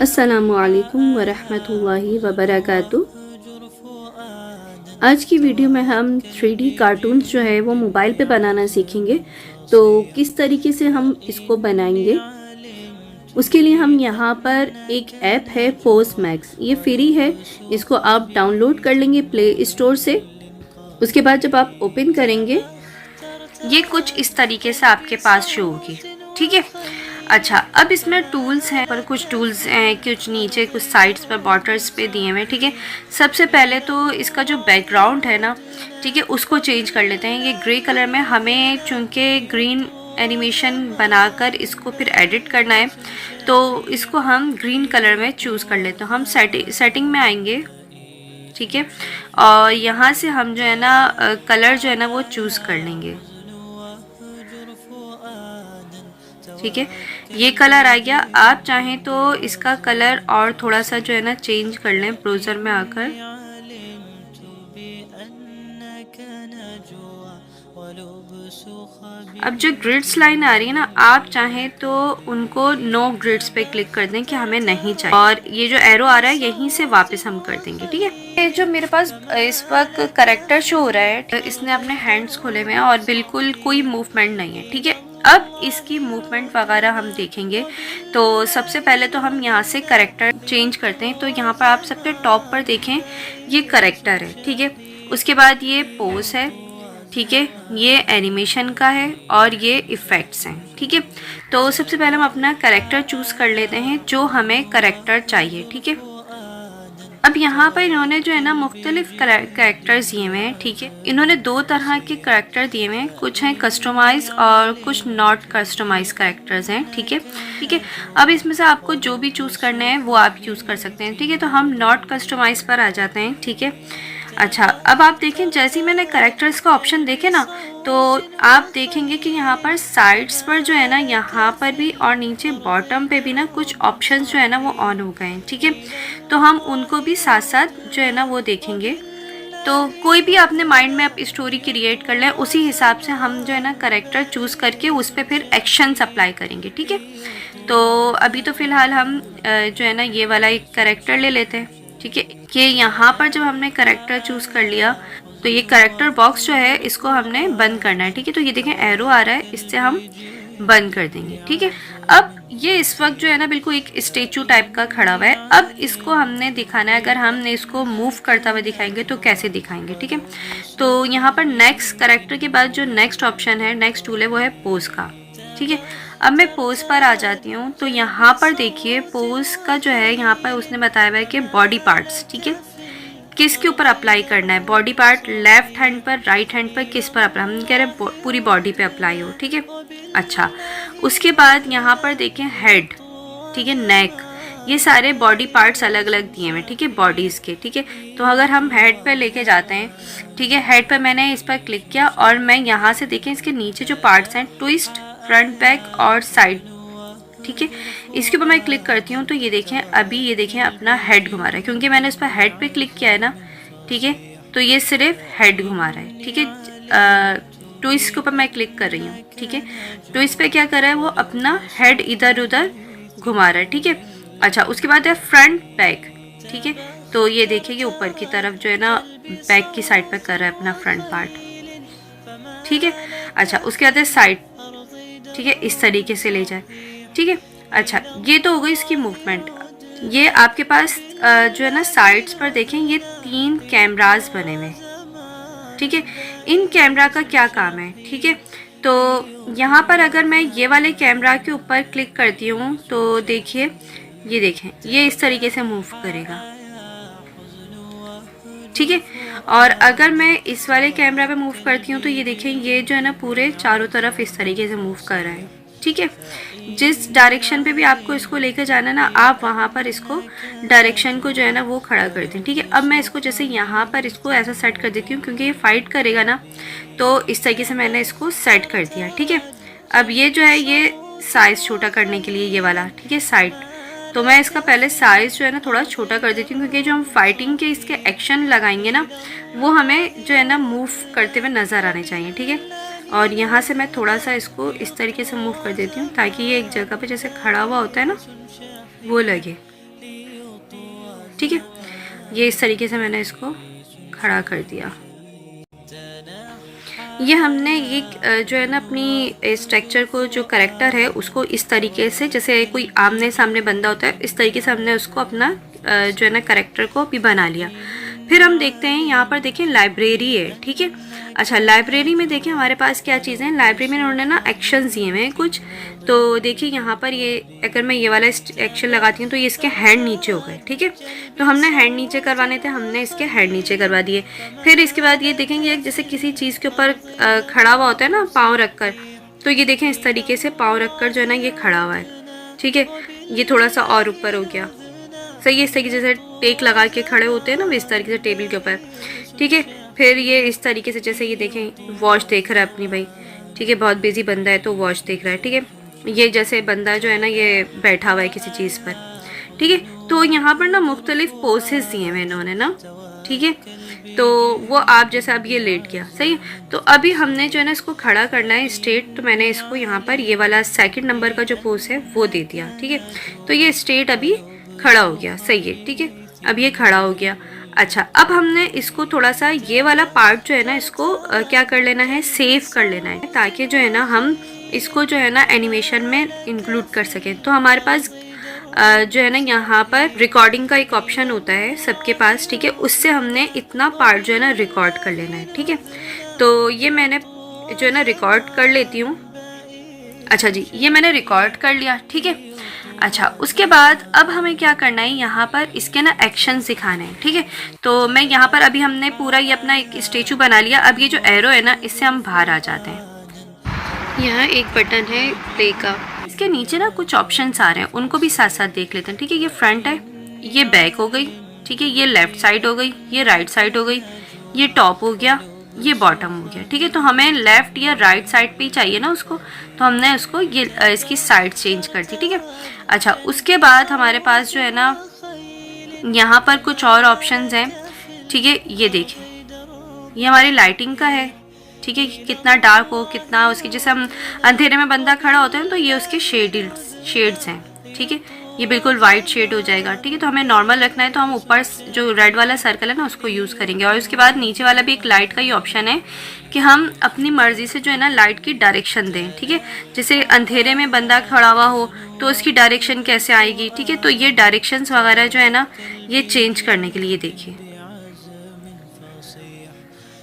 अस्सलामुअलैकुम वरहमतुल्लाहि वबरकातुहू। आज की वीडियो में हम 3D कार्टून्स जो है वो मोबाइल पे बनाना सीखेंगे। तो किस तरीके से हम इसको बनाएंगे, उसके लिए हम यहाँ पर एक ऐप है पोज मैक्स, ये फ्री है। इसको आप डाउनलोड कर लेंगे प्ले स्टोर से। उसके बाद जब आप ओपन करेंगे ये कुछ इस तरीके से आपके पास शो होगी, ठीक है। अच्छा, अब इसमें टूल्स हैं, पर कुछ टूल्स हैं, कुछ नीचे, कुछ साइड्स पर बॉर्डर्स पे दिए हुए हैं, ठीक है। सबसे पहले तो इसका जो बैकग्राउंड है ना, ठीक है, उसको चेंज कर लेते हैं। ये ग्रे कलर में, हमें चूँकि ग्रीन एनिमेशन बनाकर इसको फिर एडिट करना है, तो इसको हम ग्रीन कलर में चूज़ कर लेते हैं। हम सेटिंग में आएंगे, ठीक है, और यहाँ से हम जो है ना कलर जो है ना वो चूज़ कर लेंगे, ठीक है। ये कलर आ गया। आप चाहें तो इसका कलर और थोड़ा सा जो है ना चेंज कर लें ब्राउज़र में आकर। अब जो ग्रिड्स लाइन आ रही है ना, आप चाहें तो उनको नो ग्रिड्स पे क्लिक कर दें कि हमें नहीं चाहिए, और ये जो एरो आ रहा है यहीं से वापस हम कर देंगे, ठीक है। ये जो मेरे पास इस वक्त करेक्टर शो हो रहा है, इसने अपने हैंड्स खोले हुए हैं और बिल्कुल कोई मूवमेंट नहीं है, ठीक है। अब इसकी मूवमेंट वगैरह हम देखेंगे। तो सबसे पहले तो हम यहाँ से करेक्टर चेंज करते हैं। तो यहाँ पर आप सबके टॉप पर देखें, ये करेक्टर है, ठीक है। उसके बाद ये पोज है, ठीक है, ये एनिमेशन का है, और ये इफ़ेक्ट्स हैं, ठीक है। तो सबसे पहले हम अपना करेक्टर चूज़ कर लेते हैं, जो हमें करेक्टर चाहिए, ठीक है। अब यहाँ पर इन्होंने जो है ना मुख्तलिफ करेक्टर्स दिए हुए हैं, ठीक है। इन्होंने दो तरह के करेक्टर दिए हुए हैं, कुछ हैं कस्टमाइज और कुछ नॉट कस्टमाइज करेक्टर्स हैं, ठीक है, ठीक है। अब इसमें से आपको जो भी चूज़ करना है वो आप चूज़ कर सकते हैं, ठीक है। तो हम नॉट कस्टमाइज पर आ जाते हैं, ठीक है। अच्छा, अब आप देखें, जैसे ही मैंने करेक्टर्स का ऑप्शन देखे ना, तो आप देखेंगे कि यहाँ पर साइड्स पर जो है ना, यहाँ पर भी और नीचे बॉटम पे भी ना कुछ ऑप्शंस जो है ना वो ऑन हो गए हैं, ठीक है। तो हम उनको भी साथ साथ जो है ना वो देखेंगे। तो कोई भी आपने माइंड में आप स्टोरी क्रिएट कर लें, उसी हिसाब से हम जो है ना करेक्टर चूज़ करके उस पर फिर एक्शंस अप्लाई करेंगे, ठीक है। तो अभी तो फ़िलहाल हम जो है ना ये वाला एक करेक्टर ले लेते हैं, ठीक है। कि यहाँ पर जब हमने करेक्टर चूज़ कर लिया, तो ये करेक्टर बॉक्स जो है इसको हमने बंद करना है, ठीक है। तो ये देखें एरो आ रहा है, इससे हम बंद कर देंगे, ठीक है। अब ये इस वक्त जो है ना बिल्कुल एक स्टेचू टाइप का खड़ा हुआ है। अब इसको हमने दिखाना है, अगर हमने इसको मूव करता हुआ दिखाएंगे तो कैसे दिखाएंगे, ठीक है। तो यहाँ पर नेक्स्ट करेक्टर के बाद जो नेक्स्ट ऑप्शन है, नेक्स्ट टूल है, वो है पोज का, ठीक है। अब मैं पोज पर आ जाती हूँ। तो यहाँ पर देखिए पोज का जो है, यहाँ पर उसने बताया हुआ है कि बॉडी पार्ट्स, ठीक है, किसके ऊपर अप्लाई करना है। बॉडी पार्ट लेफ्ट हैंड पर, राइट हैंड पर, किस पर अप्लाई, हम कह रहे हैं पूरी बॉडी पे अप्लाई हो, ठीक है। अच्छा, उसके बाद यहाँ पर देखें हेड, ठीक है, नेक, ये सारे बॉडी पार्ट्स अलग अलग दिए हुए, ठीक है, बॉडीज़ के, ठीक है। तो अगर हम हेड पर लेके जाते हैं, ठीक है, हेड पर मैंने इस पर क्लिक किया, और मैं यहाँ से देखें इसके नीचे जो पार्ट्स हैं, ट्विस्ट, फ्रंट, बैक और साइड, ठीक है, इसके ऊपर मैं क्लिक करती हूँ। तो ये देखें, अभी ये देखें अपना हेड घुमा रहा है, क्योंकि मैंने उस पर हेड पे क्लिक किया है ना, ठीक है। तो ये सिर्फ हेड घुमा रहा है, ठीक है। ट्विस्ट के ऊपर मैं क्लिक कर रही हूँ, ठीक है। ट्विस्ट पे क्या कर रहा है, वो अपना हेड इधर उधर घुमा रहा है, ठीक है। अच्छा, उसके बाद है फ्रंट बैक, ठीक है। तो ये देखिए कि ऊपर की तरफ जो है ना बैक की साइड पर कर रहा है अपना फ्रंट पार्ट, ठीक है। अच्छा, उसके बाद है साइड, ठीक है, इस तरीके से ले जाए, ठीक है। अच्छा, ये तो हो गई इसकी मूवमेंट। ये आपके पास जो है ना साइड्स पर देखें, ये 3 कैमरास बने हुए, ठीक है। इन कैमरा का क्या काम है, ठीक है। तो यहाँ पर अगर मैं ये वाले कैमरा के ऊपर क्लिक करती हूँ, तो देखिए, ये देखें, ये इस तरीके से मूव करेगा, ठीक है। और अगर मैं इस वाले कैमरा पे मूव करती हूँ, तो ये देखें, ये जो है ना पूरे चारों तरफ इस तरीके से मूव कर रहा है, ठीक है। जिस डायरेक्शन पे भी आपको इसको लेकर जाना ना, आप वहाँ पर इसको डायरेक्शन को जो है ना वो खड़ा कर दें, ठीक है। अब मैं इसको जैसे यहाँ पर इसको ऐसा सेट कर देती हूँ, क्योंकि ये फाइट करेगा ना, तो इस तरीके से मैंने इसको सेट कर दिया, ठीक है। अब ये जो है, ये साइज़ छोटा करने के लिए ये वाला, ठीक है, साइड, तो मैं इसका पहले साइज़ जो है ना थोड़ा छोटा कर देती हूँ, क्योंकि जो हम फाइटिंग के इसके एक्शन लगाएंगे ना, वो हमें जो है ना मूव करते हुए नज़र आने चाहिए, ठीक है। और यहाँ से मैं थोड़ा सा इसको इस तरीके से मूव कर देती हूँ, ताकि ये एक जगह पे जैसे खड़ा हुआ होता है ना वो लगे, ठीक है, ये इस तरीके से मैंने इसको खड़ा कर दिया। ये हमने ये जो है ना अपनी स्ट्रक्चर को, जो करेक्टर है उसको इस तरीके से, जैसे कोई आमने सामने बंदा होता है इस तरीके से हमने उसको अपना जो है ना करेक्टर को भी बना लिया। फिर हम देखते हैं यहाँ पर, देखिए लाइब्रेरी है, ठीक है। अच्छा, लाइब्रेरी में देखिए हमारे पास क्या चीज़ें हैं। लाइब्रेरी में उन्होंने ना एक्शंस दिए हुए हैं कुछ, तो देखिए यहाँ पर ये अगर मैं ये वाला एक्शन लगाती हूँ तो ये इसके हैंड नीचे हो गए, ठीक है। तो हमने हैंड नीचे करवाने थे, हमने इसके हैंड नीचे करवा दिए। फिर इसके बाद ये देखेंगे जैसे किसी चीज़ के ऊपर खड़ा हुआ होता है ना पाँव रख कर, तो ये देखें इस तरीके से पाँव रख कर जो है ना ये खड़ा हुआ है, ठीक है। ये थोड़ा सा और ऊपर हो गया, सही है। इस तरीके से टेक लगा के खड़े होते हैं ना इस तरीके से टेबल के ऊपर, ठीक है। फिर ये इस तरीके से, जैसे ये देखें वॉच देख रहा है अपनी भाई, ठीक है, बहुत बिजी बंदा है तो वॉच देख रहा है, ठीक है। ये जैसे बंदा जो है ना ये बैठा हुआ है किसी चीज़ पर, ठीक है। तो यहाँ पर ना मुख्तलिफ पोसेस दिए हैं इन्होंने ना, ठीक है। तो वो आप जैसे अब ये लेट गया, सही है। तो अभी हमने जो है ना इसको खड़ा करना है स्ट्रेट, तो मैंने इसको यहाँ पर ये वाला 2nd नंबर का जो पोज है वो दे दिया, ठीक है। तो ये स्ट्रेट अभी खड़ा हो गया, सही है, ठीक है। अब ये खड़ा हो गया। अच्छा, अब हमने इसको थोड़ा सा ये वाला पार्ट जो है ना इसको क्या कर लेना है, सेव कर लेना है, ताकि जो है ना हम इसको जो है ना एनिमेशन में इंक्लूड कर सकें। तो हमारे पास जो है ना यहाँ पर रिकॉर्डिंग का एक ऑप्शन होता है सबके पास, ठीक है। उससे हमने इतना पार्ट जो है ना रिकॉर्ड कर लेना है, ठीक है। तो ये मैंने जो है ना रिकॉर्ड कर लेती हूँ। अच्छा जी, ये मैंने रिकॉर्ड कर लिया, ठीक है। अच्छा, उसके बाद अब हमें क्या करना है, यहाँ पर इसके ना एक्शन सिखाने हैं, ठीक है। तो मैं यहाँ पर अभी हमने पूरा ये अपना एक स्टेचू बना लिया। अब ये जो एरो है ना इससे हम बाहर आ जाते हैं। यहाँ एक बटन है प्ले का, इसके नीचे ना कुछ ऑप्शंस आ रहे हैं, उनको भी साथ साथ देख लेते हैं, ठीक है। ये फ्रंट है, ये बैक हो गई, ठीक है। ये लेफ्ट साइड हो गई, ये राइट साइड हो गई, ये टॉप हो गया, ये बॉटम हो गया, ठीक है। तो हमें लेफ्ट या राइट साइड पे ही चाहिए ना उसको, तो हमने उसको ये इसकी साइड चेंज कर दी, ठीक है। अच्छा, उसके बाद हमारे पास जो है ना यहाँ पर कुछ और ऑप्शंस हैं, ठीक है। ये देखें, ये हमारी लाइटिंग का है, ठीक है, कितना डार्क हो कितना उसकी, जैसे हम अंधेरे में बंदा खड़ा होता है तो ये उसके शेड्स हैं, ठीक है। ये बिल्कुल वाइट शेड हो जाएगा, ठीक है। तो हमें नॉर्मल रखना है तो हम ऊपर जो रेड वाला सर्कल है ना उसको यूज़ करेंगे। और उसके बाद नीचे वाला भी एक लाइट का ही ऑप्शन है कि हम अपनी मर्ज़ी से जो है ना लाइट की डायरेक्शन दें, ठीक है। जैसे अंधेरे में बंदा खड़ा हुआ हो तो उसकी डायरेक्शन कैसे आएगी, ठीक है। तो ये डायरेक्शंस वगैरह जो है ना ये चेंज करने के लिए देखिए,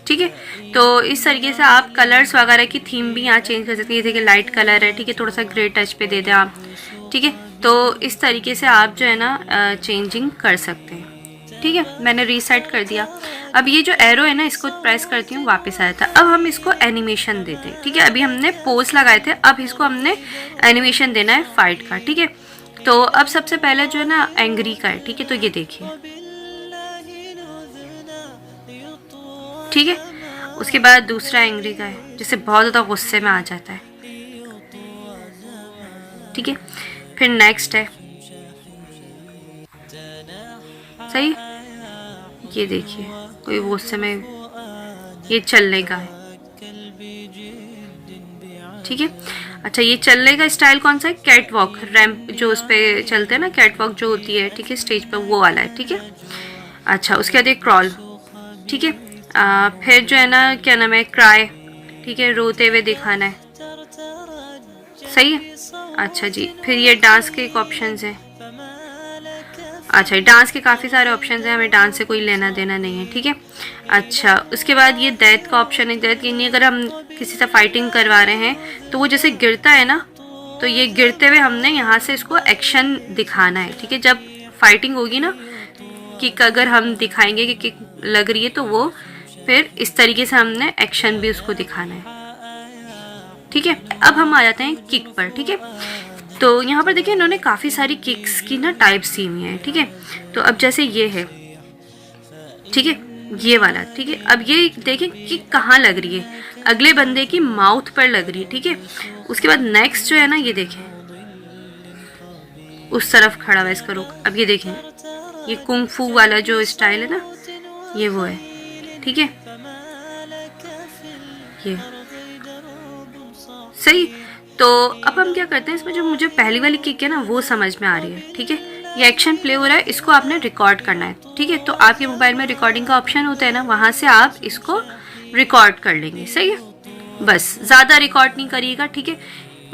ठीक है। तो इस तरीके से आप कलर्स वगैरह की थीम भी यहाँ चेंज कर सकते हैं। ये देखिए लाइट कलर है, ठीक है, थोड़ा सा ग्रे टच पे दे दें आप, ठीक है। तो इस तरीके से आप जो है ना चेंजिंग कर सकते हैं, ठीक है। मैंने रीसेट कर दिया। अब ये जो एरो है ना इसको प्रेस करती हूँ, वापस आया था। अब हम इसको एनिमेशन देते हैं, ठीक है। अभी हमने पोज लगाए थे, अब इसको हमने एनिमेशन देना है फाइट का, ठीक है। तो अब सबसे पहले जो है ना एंग्री का है, ठीक है। तो ये देखिए, ठीक है। उसके बाद दूसरा एंग्री का है, जिससे बहुत ज़्यादा गुस्से में आ जाता है, ठीक है। फिर नेक्स्ट है, सही, ये देखिए कोई गुस्से में, ये चलने का है, ठीक है। अच्छा, ये चलने का स्टाइल कौन सा है, कैट वॉक, रैंप जो उस पर चलते हैं ना, कैट वॉक जो होती है, ठीक है, स्टेज पर, वो वाला है, ठीक है। अच्छा, उसके बाद एक क्रॉल, ठीक है। फिर जो है ना क्या नाम है, क्राई, ठीक है, रोते हुए दिखाना है, सही है। अच्छा जी, फिर ये डांस के एक ऑप्शन है। अच्छा, डांस के काफ़ी सारे ऑप्शन हैं, हमें डांस से कोई लेना देना नहीं है, ठीक है। अच्छा, उसके बाद ये डेथ का ऑप्शन है। डेथ यानी अगर हम किसी से फाइटिंग करवा रहे हैं तो वो जैसे गिरता है ना, तो ये गिरते हुए हमने यहाँ से इसको एक्शन दिखाना है, ठीक है। जब फाइटिंग होगी ना, किक अगर हम दिखाएंगे कि किक लग रही है तो वो फिर इस तरीके से हमने एक्शन भी उसको दिखाना है, ठीक है। अब हम आ जाते हैं किक पर, ठीक है। तो यहाँ पर देखिए इन्होंने काफ़ी सारी किक्स की ना टाइप्स दी हुई हैं, ठीक है। तो अब जैसे ये है, ठीक है, ये वाला, ठीक है। अब ये देखें किक कहाँ लग रही है, अगले बंदे की माउथ पर लग रही है, ठीक है। उसके बाद नेक्स्ट जो है ना, ये देखें उस तरफ खड़ा हुआ है, इसका रुख। अब ये देखें, ये कुंग फू वाला जो स्टाइल है ना, ये वो है, ठीक है, ये सही। तो अब हम क्या करते हैं, इसमें जो मुझे पहली वाली किक है ना वो समझ में आ रही है, ठीक है, ये एक्शन प्ले हो रहा है, इसको आपने रिकॉर्ड करना है, ठीक है। तो आपके मोबाइल में रिकॉर्डिंग का ऑप्शन होता है ना, वहाँ से आप इसको रिकॉर्ड कर लेंगे, सही है। बस ज़्यादा रिकॉर्ड नहीं करिएगा, ठीक है,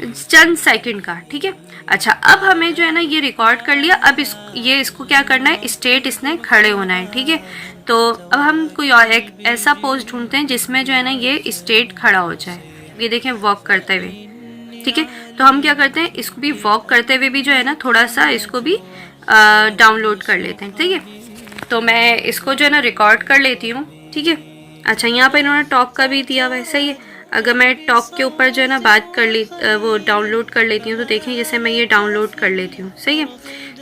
चंद सेकंड का, ठीक है। अच्छा, अब हमें जो है ना ये रिकॉर्ड कर लिया, अब इसको क्या करना है, स्ट्रेट इसने खड़े होना है, ठीक है। तो अब हम कोई और एक ऐसा पोज ढूंढते हैं जिसमें जो है ना ये स्ट्रेट खड़ा हो जाए। ये देखें वॉक करते हुए, ठीक है। तो हम क्या करते हैं, इसको भी वॉक करते हुए भी जो है ना थोड़ा सा इसको भी डाउनलोड कर लेते हैं, ठीक है। तो मैं इसको जो है ना रिकॉर्ड कर लेती हूँ, ठीक है। अच्छा, यहाँ पर इन्होंने टॉक का भी दिया हुआ है, सही है। अगर मैं टॉक के ऊपर जो है ना बात कर ली, वो डाउनलोड कर लेती हूँ, तो देखें जैसे मैं ये डाउनलोड कर लेती हूँ, सही है।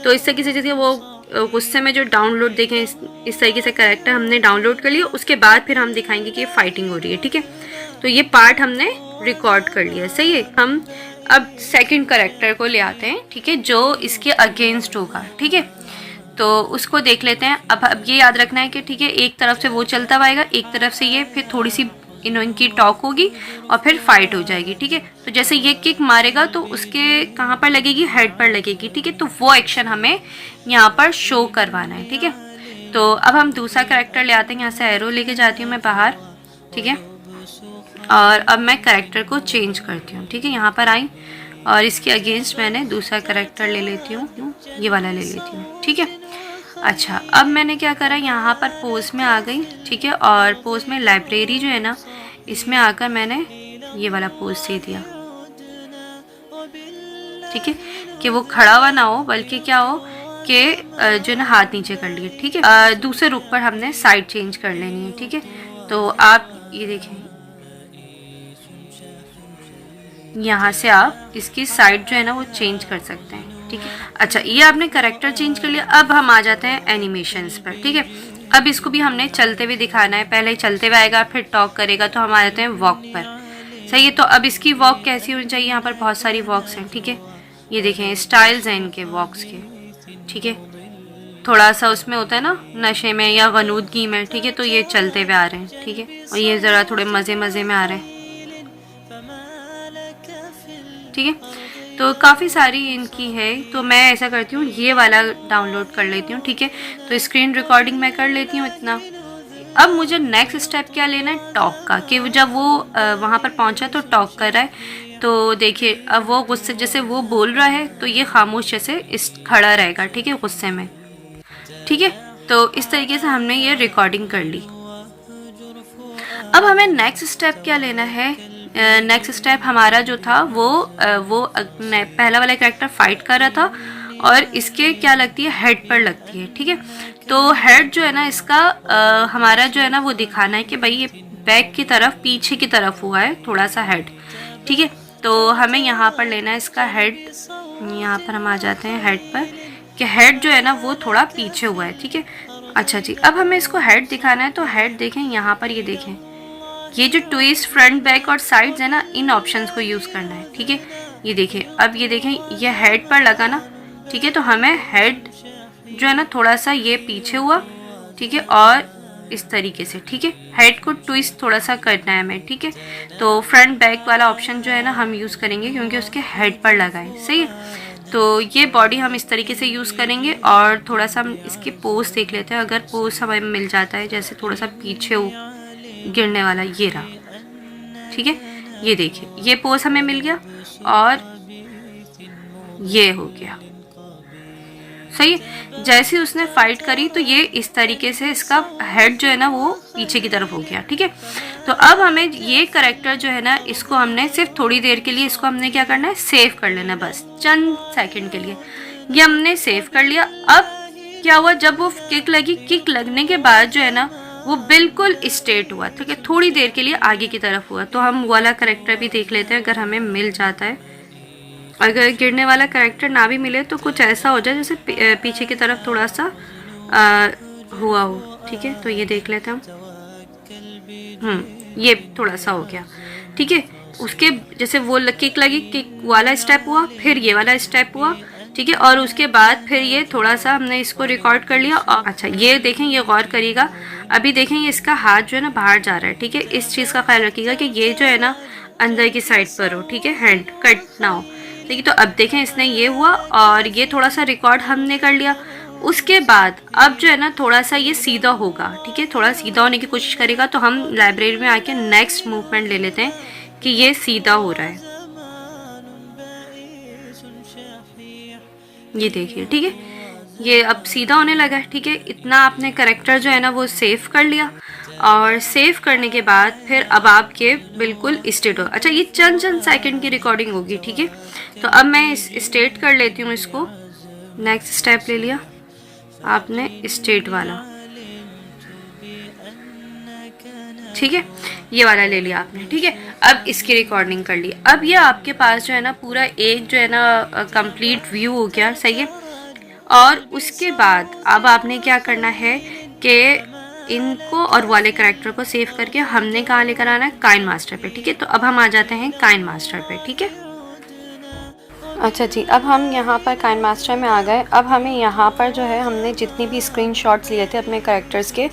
तो इस तरीके से जैसे वो गुस्से में जो डाउनलोड देखें, इस तरीके से कैरेक्टर हमने डाउनलोड कर लिया, उसके बाद फिर हम दिखाएंगे कि ये फाइटिंग हो रही है, ठीक है। तो ये पार्ट हमने रिकॉर्ड कर लिया, सही है। हम अब सेकंड कैरेक्टर को ले आते हैं, ठीक है, जो इसके अगेंस्ट होगा, ठीक है। तो उसको देख लेते हैं। अब ये याद रखना है कि ठीक है, एक तरफ से वो चलता आएगा, एक तरफ से ये, फिर थोड़ी सी इनकी टॉक होगी और फिर फाइट हो जाएगी, ठीक है। तो जैसे ये किक मारेगा तो उसके कहाँ पर लगेगी, हेड पर लगेगी, ठीक है। तो वो एक्शन हमें यहाँ पर शो करवाना है, ठीक है। तो अब हम दूसरा कैरेक्टर ले आते हैं, यहाँ से एरो लेके जाती हूँ मैं बाहर, ठीक है। और अब मैं कैरेक्टर को चेंज करती हूँ, ठीक है। यहाँ पर आई और इसके अगेंस्ट मैंने दूसरा कैरेक्टर ले लेती हूँ, ये वाला ले लेती हूँ, ठीक है। अच्छा, अब मैंने क्या करा, यहाँ पर पोज में आ गई, ठीक है। और पोज में लाइब्रेरी जो है ना, इसमें आकर मैंने ये वाला पोज दे दिया, ठीक है, कि वो खड़ा हुआ ना हो, बल्कि क्या हो कि जो है ना हाथ नीचे कर लिए, ठीक है। दूसरे रुख पर हमने साइड चेंज कर लेनी है, ठीक है। तो आप ये देखें, यहाँ से आप इसकी साइड जो है ना वो चेंज कर सकते हैं, ठीक है। अच्छा, ये आपने कैरेक्टर चेंज कर लिया। अब हम आ जाते हैं एनिमेशंस पर, ठीक है। अब इसको भी हमने चलते हुए दिखाना है, पहले चलते हुए आएगा, फिर टॉक करेगा, तो हम आ जाते हैं वॉक पर, सही है। तो अब इसकी वॉक कैसी होनी चाहिए, यहाँ पर बहुत सारी वॉक्स हैं, ठीक है। ये देखें स्टाइल्स हैं इनके वॉक्स के, ठीक है। थोड़ा सा उसमें होता है ना नशे में या गनूदगी में, ठीक है। तो ये चलते हुए आ रहे हैं, ठीक है। और ये ज़रा थोड़े मज़े मज़े में आ रहे हैं, ठीक है। तो काफ़ी सारी इनकी है, तो मैं ऐसा करती हूँ ये वाला डाउनलोड कर लेती हूँ, ठीक है। तो स्क्रीन रिकॉर्डिंग मैं कर लेती हूँ इतना। अब मुझे नेक्स्ट स्टेप क्या लेना है, टॉक का, कि जब वो वहाँ पर पहुँचा तो टॉक कर रहा है। तो देखिए अब वो गुस्से, जैसे वो बोल रहा है तो ये खामोश जैसे इस खड़ा रहेगा, ठीक है, गुस्से में, ठीक है। तो इस तरीके से हमने ये रिकॉर्डिंग कर ली। अब हमें नेक्स्ट स्टेप क्या लेना है, नेक्स्ट स्टेप हमारा जो था वो पहला वाला कैरेक्टर फाइट कर रहा था और इसके क्या लगती है, हेड पर लगती है, ठीक है। तो हेड जो है ना इसका हमारा जो है ना वो दिखाना है कि भाई ये बैक की तरफ, पीछे की तरफ हुआ है थोड़ा सा हेड, ठीक है। तो हमें यहाँ पर लेना है इसका हेड, यहाँ पर हम आ जाते हैं हेड पर, कि हेड जो है ना वो थोड़ा पीछे हुआ है, ठीक है। अच्छा जी, अब हमें इसको हेड दिखाना है, तो हेड देखें यहाँ पर, ये देखें ये जो ट्विस्ट, फ्रंट, बैक और साइड्स है ना, इन ऑप्शंस को यूज़ करना है, ठीक है। ये देखें, अब ये देखें ये हेड पर लगा ना, ठीक है। तो हमें हेड जो है ना थोड़ा सा ये पीछे हुआ, ठीक है, और इस तरीके से, ठीक है। हेड को ट्विस्ट थोड़ा सा करना है हमें, ठीक है। तो फ्रंट बैक वाला ऑप्शन जो है ना हम यूज़ करेंगे क्योंकि उसके हेड पर लगा है, सही है। तो ये बॉडी हम इस तरीके से यूज़ करेंगे। और थोड़ा सा हम इसके पोज देख लेते हैं, अगर पोज हमें मिल जाता है जैसे थोड़ा सा पीछे हो गिरने वाला, ये रहा, ठीक है। ये देखिए ये पोज हमें मिल गया और ये हो गया, सही है। जैसे उसने फाइट करी तो ये इस तरीके से इसका हेड जो है ना वो पीछे की तरफ हो गया, ठीक है। तो अब हमें ये कैरेक्टर जो है ना इसको हमने सिर्फ थोड़ी देर के लिए इसको हमने क्या करना है, सेव कर लेना है, बस चंद सेकंड के लिए ये हमने सेव कर लिया। अब क्या हुआ, जब वो किक लगी, किक लगने के बाद जो है ना वो बिल्कुल स्ट्रेट हुआ, ठीक है। थोड़ी देर के लिए आगे की तरफ हुआ। तो हम वाला कैरेक्टर भी देख लेते हैं अगर हमें मिल जाता है। अगर गिरने वाला कैरेक्टर ना भी मिले तो कुछ ऐसा हो जाए जैसे पीछे की तरफ थोड़ा सा हुआ हो, ठीक है। तो ये देख लेते हैं हम, ये थोड़ा सा हो गया, ठीक है। उसके जैसे वो किक लगी, किक वाला स्टेप हुआ, फिर ये वाला स्टेप हुआ, ठीक है। और उसके बाद फिर ये थोड़ा सा हमने इसको रिकॉर्ड कर लिया। और अच्छा ये देखें, ये गौर करिएगा, अभी देखें ये इसका हाथ जो है ना बाहर जा रहा है, ठीक है। इस चीज़ का ख्याल रखिएगा कि ये जो है ना अंदर की साइड पर हो, ठीक है, हैंड कट ना हो। देखिए तो अब देखें इसने ये हुआ और ये थोड़ा सा रिकॉर्ड हमने कर लिया। उसके बाद अब जो है ना थोड़ा सा ये सीधा होगा, ठीक है, थोड़ा सीधा होने की कोशिश करेगा तो हम लाइब्रेरी में आके नेक्स्ट मूवमेंट ले लेते हैं कि ये सीधा हो रहा है। ये देखिए, ठीक है, ये अब सीधा होने लगा है, ठीक है। इतना आपने करेक्टर जो है ना वो सेव कर लिया और सेव करने के बाद फिर अब आपके बिल्कुल स्टेट हो। अच्छा, ये चंद सेकंड की रिकॉर्डिंग होगी, ठीक है। तो अब मैं इस स्टेट कर लेती हूँ इसको। नेक्स्ट स्टेप ले लिया आपने स्टेट वाला, ठीक है, ये वाला ले लिया आपने, ठीक है। अब इसकी रिकॉर्डिंग कर ली। अब ये आपके पास जो है ना पूरा एक जो है ना कंप्लीट व्यू हो गया, सही है। और उसके बाद अब आपने क्या करना है कि इनको और वाले कैरेक्टर को सेव करके हमने कहाँ लेकर आना है, काइन मास्टर पे, ठीक है। तो अब हम आ जाते हैं काइन मास्टर पे, ठीक है। अच्छा जी, अब हम यहाँ पर काइन मास्टर में आ गए। अब हमें यहाँ पर जो है हमने जितनी भी स्क्रीनशॉट्स लिए थे अपने कैरेक्टर्स के,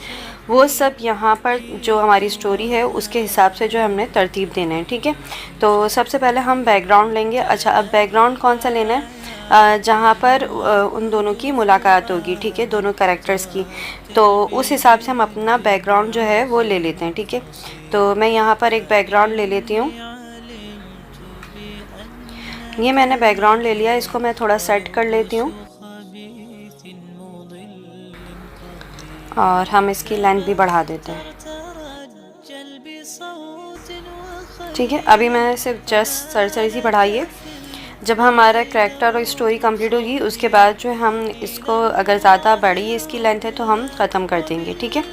वो सब यहाँ पर जो हमारी स्टोरी है उसके हिसाब से जो हमने तरतीब देना है, ठीक है। तो सबसे पहले हम बैकग्राउंड लेंगे। अच्छा, अब बैकग्राउंड कौन सा लेना है, जहाँ पर उन दोनों की मुलाकात होगी, ठीक है, दोनों कैरेक्टर्स की। तो उस हिसाब से हम अपना बैकग्राउंड जो है वो ले लेते हैं, ठीक है। तो मैं यहाँ पर एक बैकग्राउंड ले लेती हूँ। ये मैंने बैकग्राउंड ले लिया, इसको मैं थोड़ा सेट कर लेती हूँ और हम इसकी लेंथ भी बढ़ा देते हैं, ठीक है। अभी मैंने सिर्फ जस्ट सरसरी सी बढ़ाई है। जब हमारा कैरेक्टर और स्टोरी कंप्लीट होगी उसके बाद जो हम इसको, अगर ज़्यादा बड़ी इसकी लेंथ है तो हम ख़त्म कर देंगे, ठीक है।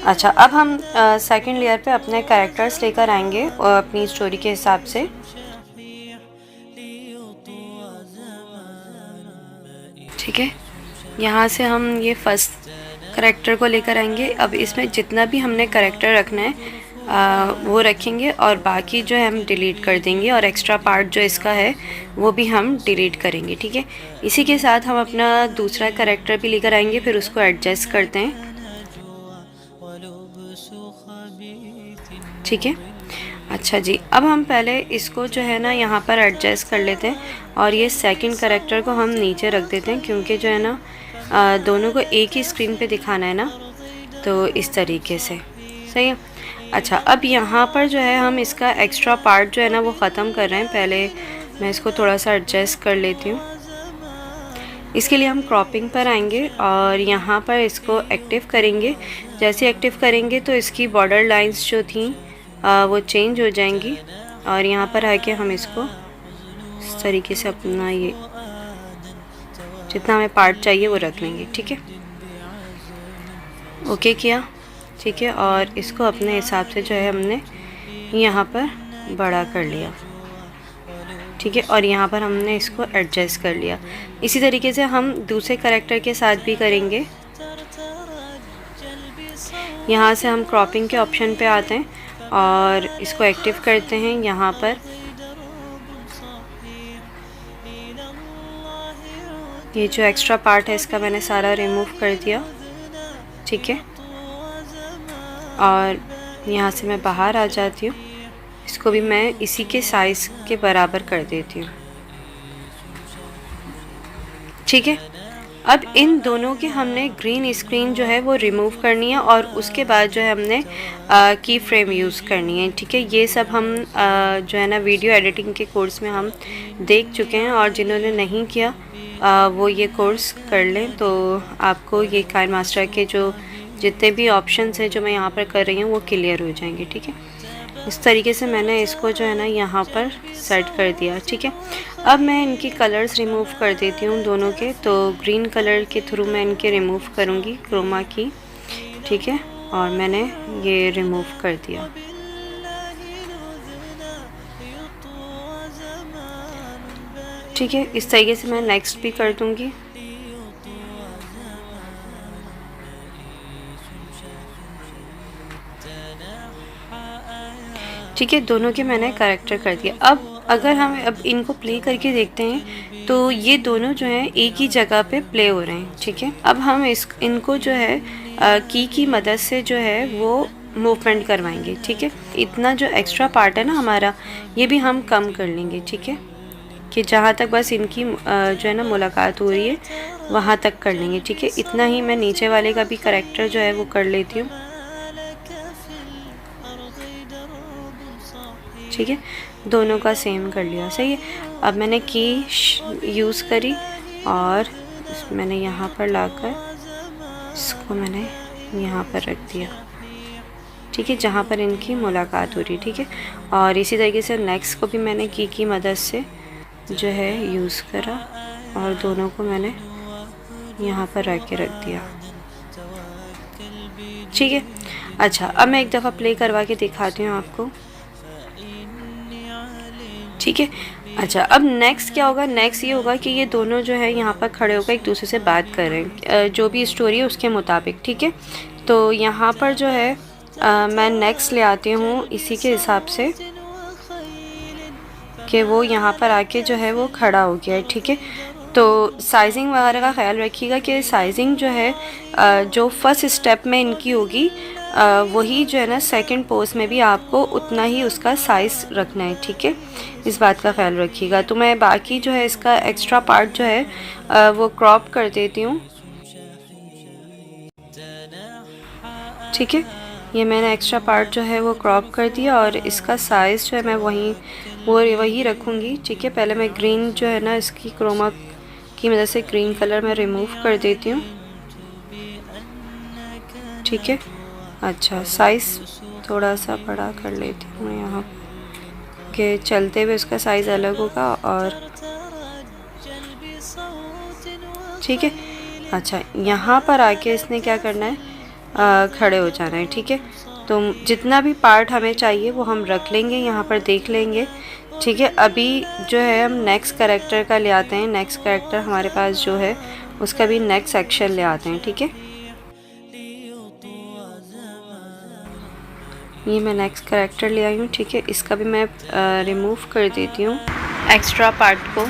अच्छा, अब हम सेकंड लेयर पे अपने कैरेक्टर्स लेकर आएंगे और अपनी स्टोरी के हिसाब से, ठीक है। यहाँ से हम ये फर्स्ट कैरेक्टर को लेकर आएंगे। अब इसमें जितना भी हमने कैरेक्टर रखना है वो रखेंगे और बाकी जो है हम डिलीट कर देंगे और एक्स्ट्रा पार्ट जो इसका है वो भी हम डिलीट करेंगे, ठीक है। इसी के साथ हम अपना दूसरा कैरेक्टर भी लेकर आएंगे, फिर उसको एडजस्ट करते हैं, ठीक है। अच्छा जी, अब हम पहले इसको जो है ना यहाँ पर एडजस्ट कर लेते हैं और ये सेकंड कैरेक्टर को हम नीचे रख देते हैं, क्योंकि जो है ना दोनों को एक ही स्क्रीन पे दिखाना है ना, तो इस तरीके से, सही है। अच्छा, अब यहाँ पर जो है हम इसका एक्स्ट्रा पार्ट जो है ना वो ख़त्म कर रहे हैं। पहले मैं इसको थोड़ा सा एडजस्ट कर लेती हूँ। इसके लिए हम क्रॉपिंग पर आएंगे और यहाँ पर इसको एक्टिव करेंगे। जैसे एक्टिव करेंगे तो इसकी बॉर्डर लाइंस जो थी वो चेंज हो जाएंगी और यहाँ पर आके हम इसको इस तरीके से अपना ये जितना हमें पार्ट चाहिए वो रख लेंगे, ठीक है। ओके किया, ठीक है। और इसको अपने हिसाब से जो है हमने यहाँ पर बड़ा कर लिया, ठीक है। और यहाँ पर हमने इसको एडजस्ट कर लिया। इसी तरीके से हम दूसरे कैरेक्टर के साथ भी करेंगे। यहाँ से हम क्रॉपिंग के ऑप्शन पे आते हैं और इसको एक्टिव करते हैं। यहाँ पर ये जो एक्स्ट्रा पार्ट है इसका मैंने सारा रिमूव कर दिया, ठीक है। और यहाँ से मैं बाहर आ जाती हूँ। इसको भी मैं इसी के साइज़ के बराबर कर देती हूँ, ठीक है। अब इन दोनों के हमने ग्रीन स्क्रीन जो है वो रिमूव करनी है और उसके बाद जो है हमने की फ्रेम यूज़ करनी है, ठीक है। ये सब हम जो है ना वीडियो एडिटिंग के कोर्स में हम देख चुके हैं और जिन्होंने नहीं किया वो ये कोर्स कर लें, तो आपको ये काइन मास्टर के जो जितने भी ऑप्शंस हैं जो मैं यहाँ पर कर रही हूँ वो क्लियर हो जाएंगे, ठीक है। इस तरीके से मैंने इसको जो है ना यहाँ पर सेट कर दिया, ठीक है। अब मैं इनकी कलर्स रिमूव कर देती हूँ दोनों के। तो ग्रीन कलर के थ्रू मैं इनके रिमूव करूँगी क्रोमा की, ठीक है। और मैंने ये रिमूव कर दिया, ठीक है। इस तरीके से मैं नेक्स्ट भी कर दूँगी। ठीक है, दोनों के मैंने कैरेक्टर कर दिया। अब अगर हम अब इनको प्ले करके देखते हैं तो ये दोनों जो हैं एक ही जगह पे प्ले हो रहे हैं, ठीक है। अब हम इनको जो है की मदद से जो है वो मूवमेंट करवाएंगे, ठीक है। इतना जो एक्स्ट्रा पार्ट है ना हमारा ये भी हम कम कर लेंगे, ठीक है। कि जहाँ तक बस इनकी जो है ना मुलाकात हो रही है वहाँ तक कर लेंगे, ठीक है। इतना ही मैं नीचे वाले का भी करेक्टर जो है वो कर लेती हूँ, ठीक है। दोनों का सेम कर लिया, सही है। अब मैंने की यूज़ करी और मैंने यहाँ पर लाकर इसको मैंने यहाँ पर रख दिया, ठीक है, जहाँ पर इनकी मुलाकात हो रही है, ठीक है। और इसी तरीके से नेक्स्ट को भी मैंने की मदद से जो है यूज़ करा और दोनों को मैंने यहाँ पर रख के रख दिया, ठीक है। अच्छा, अब मैं एक दफ़ा प्ले करवा के दिखाती हूँ आपको, ठीक है। अच्छा, अब नेक्स्ट क्या होगा, नेक्स्ट ये होगा कि ये दोनों जो है यहाँ पर खड़े होकर एक दूसरे से बात कर रहे हैं, जो भी स्टोरी है उसके मुताबिक, ठीक है। तो यहाँ पर जो है मैं नेक्स्ट ले आती हूँ इसी के हिसाब से कि वो यहाँ पर आके जो है वो खड़ा हो गया है, ठीक है। तो साइजिंग वगैरह का ख्याल रखिएगा कि साइजिंग जो है जो फर्स्ट स्टेप में इनकी होगी वही जो है ना सेकंड पोज में भी आपको उतना ही उसका साइज़ रखना है, ठीक है। इस बात का ख्याल रखिएगा। तो मैं बाकी जो है इसका एक्स्ट्रा पार्ट जो है वो क्रॉप कर देती हूँ, ठीक है। ये मैंने एक्स्ट्रा पार्ट जो है वो क्रॉप कर दिया और इसका साइज़ जो है मैं वही रखूँगी, ठीक है। पहले मैं ग्रीन जो है ना इसकी क्रोमा की मदद से ग्रीन कलर मैं रिमूव कर देती हूँ, ठीक है। अच्छा, साइज़ थोड़ा सा बड़ा कर लेती हूँ यहाँ के चलते हुए उसका साइज़ अलग होगा और ठीक है। अच्छा, यहाँ पर आके इसने क्या करना है, खड़े हो जाना है, ठीक है। तो जितना भी पार्ट हमें चाहिए वो हम रख लेंगे, यहाँ पर देख लेंगे, ठीक है। अभी जो है हम नेक्स्ट कैरेक्टर का ले आते हैं, नेक्स्ट कैरेक्टर हमारे पास जो है उसका भी नेक्स्ट सेक्शन ले आते हैं, ठीक है। ये मैं नेक्स्ट कैरेक्टर ले आई हूँ, ठीक है। इसका भी मैं रिमूव कर देती हूँ, एक्स्ट्रा पार्ट को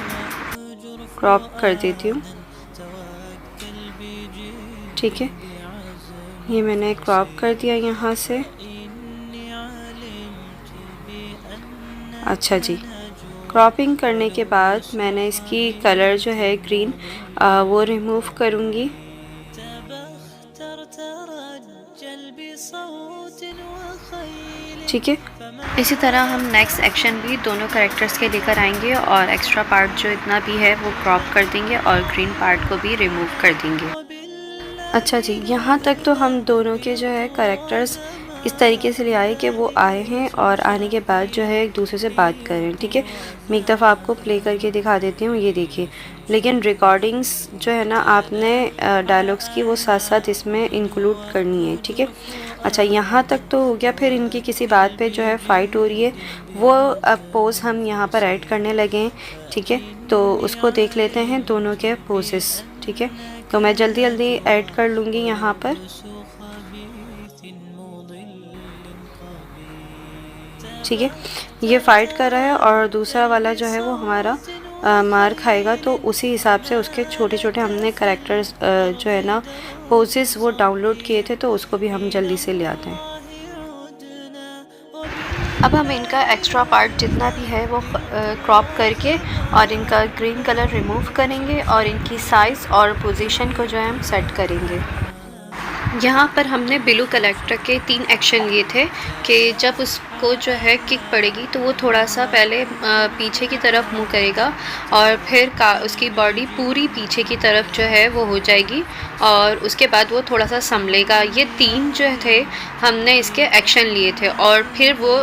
क्रॉप कर देती हूँ, ठीक है। ये मैंने क्रॉप कर दिया यहाँ से। अच्छा जी, क्रॉपिंग करने के बाद मैंने इसकी कलर जो है ग्रीन वो रिमूव करूँगी, ठीक है। इसी तरह हम नेक्स्ट एक्शन भी दोनों कैरेक्टर्स के लेकर आएंगे और एक्स्ट्रा पार्ट जो इतना भी है वो क्रॉप कर देंगे और ग्रीन पार्ट को भी रिमूव कर देंगे। अच्छा जी, यहाँ तक तो हम दोनों के जो है कैरेक्टर्स इस तरीके से ले आए कि वो आए हैं और आने के बाद जो है एक दूसरे से बात कर रहे हैं, ठीक है। मैं एक दफ़ा आपको प्ले करके दिखा देती हूँ, ये देखिए। लेकिन रिकॉर्डिंग्स जो है ना आपने डायलॉग्स की वो साथ साथ इसमें इंक्लूड करनी है, ठीक है। अच्छा, यहाँ तक तो हो गया। फिर इनकी किसी बात पे जो है फ़ाइट हो रही है, वो अब पोज़ हम यहाँ पर ऐड करने लगे हैं, ठीक है। तो उसको देख लेते हैं दोनों के पोजेस, ठीक है। तो मैं जल्दी जल्दी ऐड कर लूँगी यहाँ पर, ठीक है। ये फ़ाइट कर रहा है और दूसरा वाला जो है वो हमारा मार खाएगा, तो उसी हिसाब से उसके छोटे छोटे हमने कैरेक्टर्स जो है ना पोजेस वो डाउनलोड किए थे, तो उसको भी हम जल्दी से ले आते हैं। अब हम इनका एक्स्ट्रा पार्ट जितना भी है वो क्रॉप करके और इनका ग्रीन कलर रिमूव करेंगे और इनकी साइज़ और पोजीशन को जो है हम सेट करेंगे। यहाँ पर हमने ब्लू कलेक्टर के 3 एक्शन लिए थे कि जब उसको जो है किक पड़ेगी तो वो थोड़ा सा पहले पीछे की तरफ मुँह करेगा और फिर उसकी बॉडी पूरी पीछे की तरफ जो है वो हो जाएगी और उसके बाद वो थोड़ा सा संभलेगा। ये 3 जो थे हमने इसके एक्शन लिए थे और फिर वो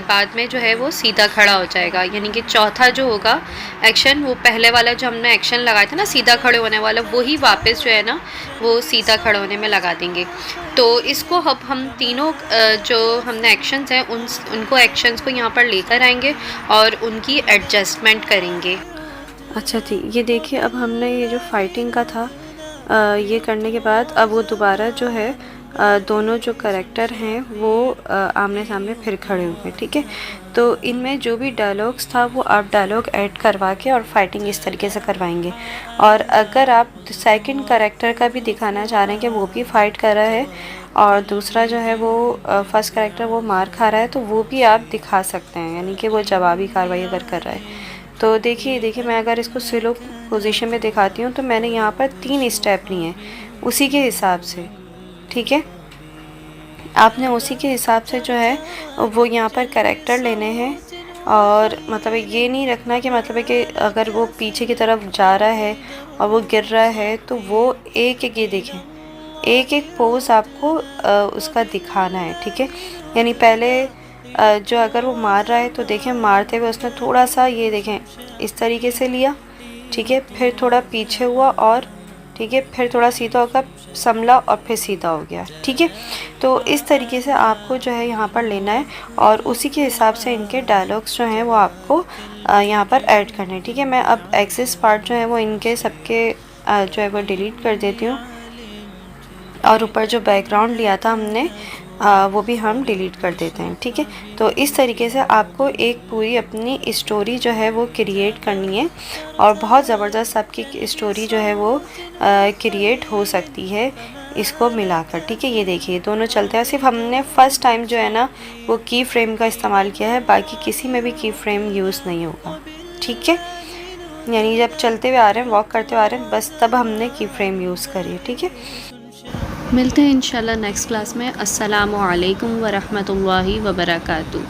बाद में जो है वो सीधा खड़ा हो जाएगा, यानी कि चौथा जो होगा एक्शन, वो पहले वाला जो हमने एक्शन लगाया था ना सीधा खड़े होने वाला, वही वापस जो है ना वो सीधा खड़े होने में लगा देंगे। तो इसको अब हम तीनों जो हमने एक्शंस हैं उनको एक्शंस को यहाँ पर लेकर आएंगे और उनकी एडजस्टमेंट करेंगे। अच्छा जी, ये देखिए, अब हमने ये जो फाइटिंग का था ये करने के बाद अब वो दोबारा जो है दोनों जो कैरेक्टर हैं वो आमने सामने फिर खड़े हुए, ठीक है। तो इनमें जो भी डायलॉग्स था वो आप डायलॉग ऐड करवा के और फाइटिंग इस तरीके से करवाएंगे। और अगर आप सेकंड कैरेक्टर का भी दिखाना चाह रहे हैं कि वो भी फाइट कर रहा है और दूसरा जो है वो फर्स्ट कैरेक्टर वो मार खा रहा है, तो वो भी आप दिखा सकते हैं, यानी कि वो जवाबी कार्रवाई अगर कर रहा है, तो देखिए देखिए मैं अगर इसको स्लो पोजीशन में दिखाती हूँ तो मैंने यहाँ पर 3 स्टेप लिए हैं उसी के हिसाब से, ठीक है। आपने उसी के हिसाब से जो है वो यहाँ पर कैरेक्टर लेने हैं, और मतलब ये नहीं रखना कि मतलब है कि अगर वो पीछे की तरफ जा रहा है और वो गिर रहा है तो वो एक एक, ये देखें, एक एक पोज आपको उसका दिखाना है, ठीक है। यानी पहले जो अगर वो मार रहा है तो देखें मारते हुए उसने थोड़ा सा ये देखें इस तरीके से लिया, ठीक है, फिर थोड़ा पीछे हुआ और ठीक है, फिर थोड़ा सीधा होकर संभला और फिर सीधा हो गया, ठीक है। तो इस तरीके से आपको जो है यहाँ पर लेना है और उसी के हिसाब से इनके डायलॉग्स जो हैं वो आपको यहाँ पर ऐड करने हैं, ठीक है। मैं अब एक्सेस पार्ट जो है वो इनके सबके जो है वो डिलीट कर देती हूँ, और ऊपर जो बैकग्राउंड लिया था हमने वो भी हम डिलीट कर देते हैं, ठीक है। तो इस तरीके से आपको एक पूरी अपनी स्टोरी जो है वो क्रिएट करनी है और बहुत ज़बरदस्त आपकी स्टोरी जो है वो क्रिएट हो सकती है इसको मिलाकर, ठीक है। ये देखिए दोनों चलते हैं, सिर्फ हमने फ़र्स्ट टाइम जो है ना वो की फ्रेम का इस्तेमाल किया है, बाकी किसी में भी की फ्रेम यूज़ नहीं होगा, ठीक है। यानी जब चलते हुए आ रहे हैं, वॉक करते हुए आ रहे हैं, बस तब हमने की फ्रेम यूज़ करी है, ठीक है। मिलते हैं इंशाल्लाह नेक्स्ट क्लास में। अस्सलामु अलैकुम व रहमतुल्लाहि व बरकातुहू।